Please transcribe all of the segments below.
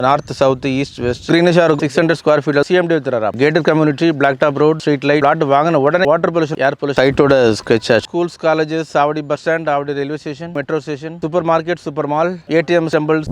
North, South, East, West. Greenish are 600 square feet. CMD with gated community, blacktop road, street light. Lot water pollution, air pollution. Site to sketch. Schools, colleges, Savadi bus stand, Savadi railway station, metro station, supermarket, super mall, ATM temples.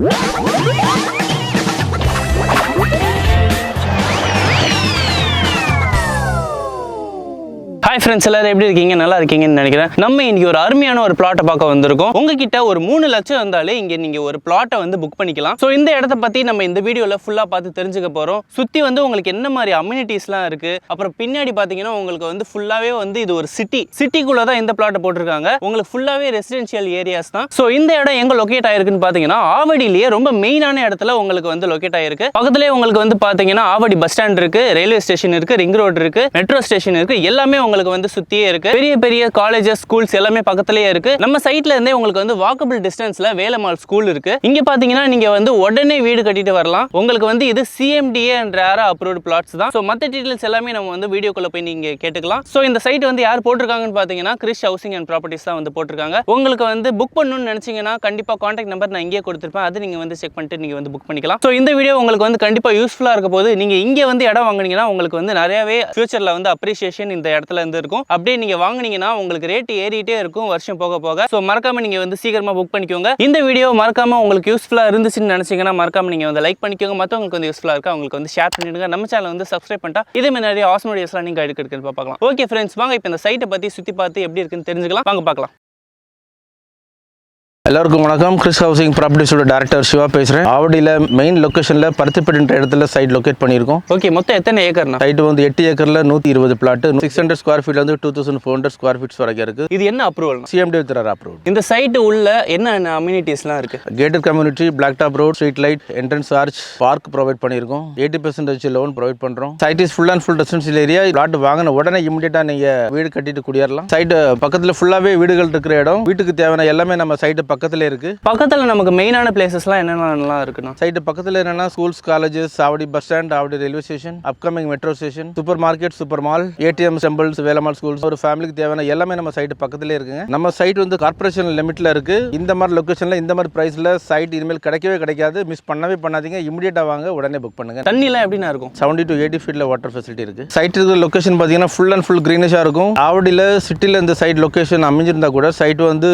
Hi friends, எல்லாரும் எப்படி இருக்கீங்க? நல்லா இருக்கீங்கன்னு நினைக்கிறேன். நம்ம இன்னைக்கு ஒரு அருமையான ஒரு பிளாட்டை பார்க்க வந்திருக்கோம். உங்ககிட்ட ஒரு 3 லட்சம் இருந்தாலே இங்க நீங்க ஒரு பிளாட்டை வந்து புக் பண்ணிக்கலாம். சோ இந்த இடத்தை பத்தி நம்ம இந்த வீடியோல ஃபுல்லா பார்த்து தெரிஞ்சுக்க போறோம். சுத்தி வந்து உங்களுக்கு என்ன மாதிரி அம்யூனிட்டிஸ்லாம் இருக்கு, அப்புறம் பின்னாடி பாத்தீங்கன்னா உங்களுக்கு வந்து ஃபுல்லாவே வந்து இது ஒரு சிட்டிக்குள்ள தான் இந்த பிளாட்டை போட்டிருக்காங்க. உங்களுக்கு ஃபுல்லாவே ரெசிடென்ஷியல் ஏரியாஸ் தான். சோ இந்த இடம் எங்க லொகேட் ஆயிருக்குன்னு பாத்தீங்கன்னா ஆவடியிலேயே ரொம்ப மெயினான இடத்துல உங்களுக்கு வந்து லொகேட் ஆயிருக்கு. பக்கத்துலயே உங்களுக்கு வந்து பாத்தீங்கன்னா ஆவடி பஸ் ஸ்டாண்ட் இருக்கு, ரயில்வே ஸ்டேஷன் இருக்கு, ரிங் ரோடு இருக்கு, மெட்ரோ ஸ்டேஷன் இருக்கு, எல்லாமே உங்களுக்கு வந்து சுத்தியே இருக்கு. பெரிய பெரிய காலேஜஸ், ஸ்கூல்ஸ் எல்லாமே பக்கத்துலயே இருக்கு. நம்ம சைட்ல இருந்தே உங்களுக்கு வந்து வாக்கபிள் டிஸ்டன்ஸ்ல வேலம்மாள் ஸ்கூல் இருக்கு. இங்க பாத்தீங்கன்னா நீங்க வந்து உடனே வீடு கட்டிட்டு வரலாம். உங்களுக்கு வந்து இது CMDA என்ற அப்ரூவ்ட் பிளாட்ஸ் தான். சோ மத்த டீடைல்ஸ் எல்லாமே நம்ம வந்து வீடியோக்குள்ள போய் நீங்க கேட்டுக்கலாம். சோ இந்த சைட் வந்து யார் போட்டிருக்காங்கன்னு பாத்தீங்கன்னா கிறிஸ் ஹவுசிங் அண்ட் ப்ராப்பர்ட்டிஸ் தான் வந்து போட்டிருக்காங்க. உங்களுக்கு வந்து புக் பண்ணணும்னு நினைச்சீங்கன்னா கண்டிப்பா கான்டாக்ட் நம்பர் நான் இங்கே கொடுத்திருப்பேன். அது நீங்க வந்து செக் பண்ணிட்டு நீங்க வந்து புக் பண்ணிக்கலாம். சோ இந்த வீடியோ உங்களுக்கு வந்து கண்டிப்பா யூஸ்ஃபுல்லா இருக்க போது. நீங்க இங்க வந்து இடம் வாங்குனீங்கன்னா உங்களுக்கு வந்து நிறையவே ஃபியூச்சர்ல வந்து அப்ரிசியேஷன் இந்த இடத்துல இருந்து இருக்கும். அப்படியே நீங்க வாங்குனீங்கன்னா உங்களுக்கு ரேட் ஏறிட்டே இருக்கும் வருஷம் போக போக. சோ மறக்காம நீங்க வந்து சீக்கிரமா புக் பண்ணிக்கோங்க. இந்த வீடியோ மறக்காம உங்களுக்கு யூஸ்ஃபுல்லா இருந்துச்சுன்னு நினைச்சீங்கன்னா மறக்காம நீங்க வந்து லைக் பண்ணிக்கோங்க. மத்தவங்களுக்கு வந்து யூஸ்ஃபுல்லா இருக்கா உங்களுக்கு வந்து ஷேர் பண்ணிடுங்க. நம்ம சேனல் வந்து சப்ஸ்கிரைப் பண்ணிட்டா இதே மாதிரி நிறைய ஆசம் வீடியோஸ்லாம் நீங்க எடுக்கிறதுக்கு பார்க்கலாம். ஓகே ஃப்ரெண்ட்ஸ், வாங்க இப்போ இந்த சைட்டை பத்தி சுத்தி பார்த்து எப்படி இருக்குன்னு தெரிஞ்சுக்கலாம். வாங்க பார்க்கலாம். எல்லாருக்கும் வணக்கம். கிறிஸ் ஹவுசிங் ப்ராப்பர்ட்டிஸோட டைரக்டர் சிவா பேசுகிறேன். ஆவடியில் மெயின் லொக்கேஷனில் பருத்திப்பேட்டைன்ற இடத்துல சைட் லொக்கேட் பண்ணியிருக்கோம். ஓகே, மொத்தம் எத்தனை ஏக்கர்னா? சைட் வந்து 8 ஏக்கரில் 120 பிளாட், 600 ஸ்கொயர் ஃபீட் வந்து 2400 ஸ்கொயர் ஃபீட்ஸ் வரைக்கும் இருக்கு. இது என்ன அப்ரூவல்? CMD with approval. இந்த சைட் உள்ள என்ன அம்யூனிட்டிஸ்லாம் இருக்கு? Gated community, blacktop road, street light, entrance arch, park provide பண்ணியிருக்கோம். 80% லோன் ப்ரொவைட் பண்ணுறோம். Site is full and full residential area. Flat வாங்கின உடனே இமிடியேட்டா நீங்க வீடு கட்டிட்டு குடியேறலாம். சைட் பக்கத்தில் ஃபுல்லாவே வீடுகள் இருக்கிற இடம். வீட்டுக்கு தேவையான எல்லாமே நம்ம சைட்டு பக்கத்துல இருக்கு. பக்கத்துல நமக்கு மெயினான பிளேசஸ்லாம் என்னென்னலாம் இருக்குன்னா, சைட்டு பக்கத்துல என்னன்னா ஸ்கூல்ஸ், காலேஜஸ், சாவடி bus stand, Avadi railway station, upcoming metro station, super market, super mall, ATM temples, Velammal schools, ஒரு ஃபேமிலிக்கு தேவையான எல்லாமே நம்ம சைட்டு பக்கத்துலேயே இருக்குங்க. நம்ம சைட் வந்து கார்பரேஷன் லிமிட்ல இருக்கு. இந்த மாதிரி லொகேஷன்ல இந்த மாதிரி பிரைஸ்ல சைட் இனிமேல் கிடைக்கவே கிடைக்காது. மிஸ் பண்ணவே பண்ணாதீங்க. இமிடியேட்டா வாங்க, உடனே புக் பண்ணுங்க. தண்ணிலாம் எப்படின்னா இருக்கும்? 70 to 80 ஃபீட்ல வாட்டர் ஃபெசிலிட்டி இருக்கு. சைட் இருக்கிற லொகேஷன் பாத்தீங்கன்னா ஃபுல் அண்ட் ஃபுல் கிரீனிஷா இருக்கும். ஆவடியில சிட்டில இந்த சைட் லொகேஷன் அமைஞ்சிருந்தா கூட சைட் வந்து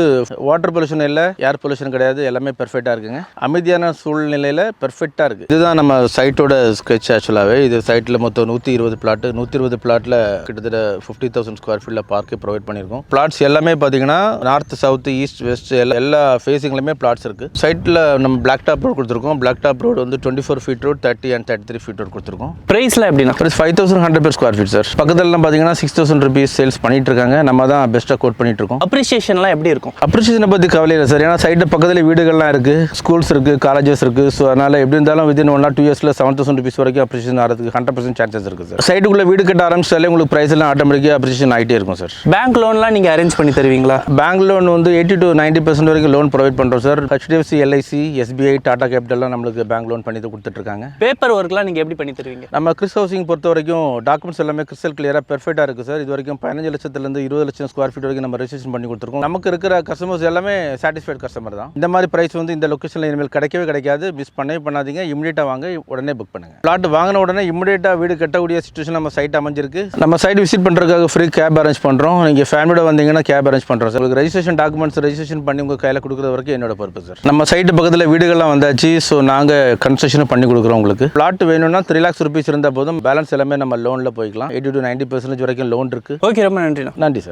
வாட்டர் பொல்யூஷன் இல்ல, ஏர் பொல்யூஷன் கிடையாது, எல்லாமே பெர்ஃபெக்டா இருக்குங்க. அமைதியான சூழ்நிலையில பெர்ஃபெக்டா இருக்கு. இதுதான் நம்ம சைட்டோட ஸ்கெட்ச். ஆக்சுவலாவே இது சைட்ல மொத்தம் 120 பிளாட். 120 பிளாட்ல கிட்டத்தட்ட 50,000 ஸ்கொயர் ஃபீட்ல பார்க்கே ப்ரொவைட் பண்ணிருக்கோம். பிளாட்ஸ் எல்லாமே பாத்தீங்கன்னா நார்த், சவுத், ஈஸ்ட், வெஸ்ட் எல்லா ஃபேசிங்லயுமே பிளாட்ஸ் இருக்கு. சைட்ல நம்ம பிளாக் டாப் ரோட் கொடுத்துருக்கோம். பிளாக் டாப் ரோடு வந்து 24 feet road, 30 and 33 feet road கொடுத்துருக்கோம். பிரைஸ்ல எப்படின்னா 5100 per ஸ்கொயர் ஃபீட் சார். பக்கத்துல பாத்தீங்கன்னா 6000 rupees சேல்ஸ் பண்ணிட்டு இருக்காங்க. நம்ம தான் பெஸ்ட்டா கோட் பண்ணிட்டு இருக்கோம். அப்ரிசியேஷன்லாம் எப்படி இருக்கும்? அப்ரிசியேஷனை பத்தி கவலை இல்லை சார். ஏன்னா சைட் பக்கத்துல வீடுகள்லாம் இருக்கு, ஸ்கூல்ஸ் இருக்கு, காலேஜஸ் இருக்கு. ஸோ அதனால எப்படி இருந்தாலும் வித்தின் 1 or 2 yearsல 7000 rupees வரைக்கும் அப்ரிசியேஷன் ஆகிறதுக்கு 100% சான்சஸ் இருக்கு சார். சைட்டுக்குள்ள வீடு கட்ட ஆரம்பிச்சாலே உங்களுக்கு பிரைஸ் எல்லாம் ஆட்டோமேட்டிக்காக அப்ரிசியேஷன் ஆகிட்டே இருக்கும் சார். பேங்க் லோன்லாம் நீங்க அரேஞ்ச் பண்ணி தருவீங்களா? பேங்க் லோன் வந்து 80 to 90% வரைக்கும் லோன் ப்ரொவைட் பண்றோம் sir. HDFC, LIC, SBI, Tata கேபிட்டல்லாம் நம்மளுக்கு பேங்க் லோன் பண்ணி கொடுத்துட்டு இருக்காங்க. பேப்பர் ஒர்க்லாம் நீங்க எப்படி பண்ணி தருவீங்க? நம்ம கிறிஸ் ஹவுசிங் பொறுத்த வரைக்கும் டாக்குமெண்ட்ஸ் எல்லாமே கிறிஸ்டல் கிளியரா பெர்ஃபெக்ட்டா இருக்கு சார். இது வரைக்கும் 15 லட்சத்திலிருந்து 20 லட்சம் ஸ்கொயர் ஃபீட் வரைக்கும் நம்ம ரெஜிஸ்ட்ரேஷன் பண்ணி கொடுத்துருக்கோம். நமக்கு இருக்கிற கஸ்டமர்ஸ் எல்லாமே சாட்டிஸ்ஃபைட் கஸ்டமர் தான். இந்த மாதிரி பிரைஸ் வந்து இந்த லொகேஷன்ல இனிமேல் கிடைக்கவே கிடைக்காது. மிஸ் பண்ணவே பண்ணாதீங்க. இமிடியேட்டா வாங்க, உடனே புக் பண்ணுங்க. பிளாட் வாங்கின உடனே இமிடியேட்டா வீடு கட்டக்கூடிய சிச்சுவேஷன் நம்ம சைட் அமைஞ்சிருக்கு. நம்ம சைட் விசிட் பண்றதுக்காக ஃப்ரீ கேப் அரேஞ்ச் பண்றோம். நீங்க ஃபேமிலியோட வந்தீங்கன்னா கேப் அரேஞ்ச் பண்றோம் சார். உங்களுக்கு ரெஜிஸ்ட்ரேஷன் டாக்குமெண்ட்ஸ் ரெஜிஸ்ட்ரேஷன் பண்ணி உங்க கையில கொடுக்குறது வரைக்கும் என்னோட பொறுப்பு சார். நம்ம சைட்டு பக்கத்துல வீடுகள்லாம் வந்தாச்சு. ஸோ நாங்க கன்ஸ்ட்ரக்ஷன் பண்ணி கொடுக்குறோம். உங்களுக்கு பிளாட் வேணும்னா 3 lakhs rupees இருந்தா போதும். பேலன்ஸ் எல்லாமே நம்ம லோன்ல போய்க்கலாம். 80 to 90% வரைக்கும் லோன் இருக்கு. ஓகே, ரொம்ப நன்றி. நன்றி சார்.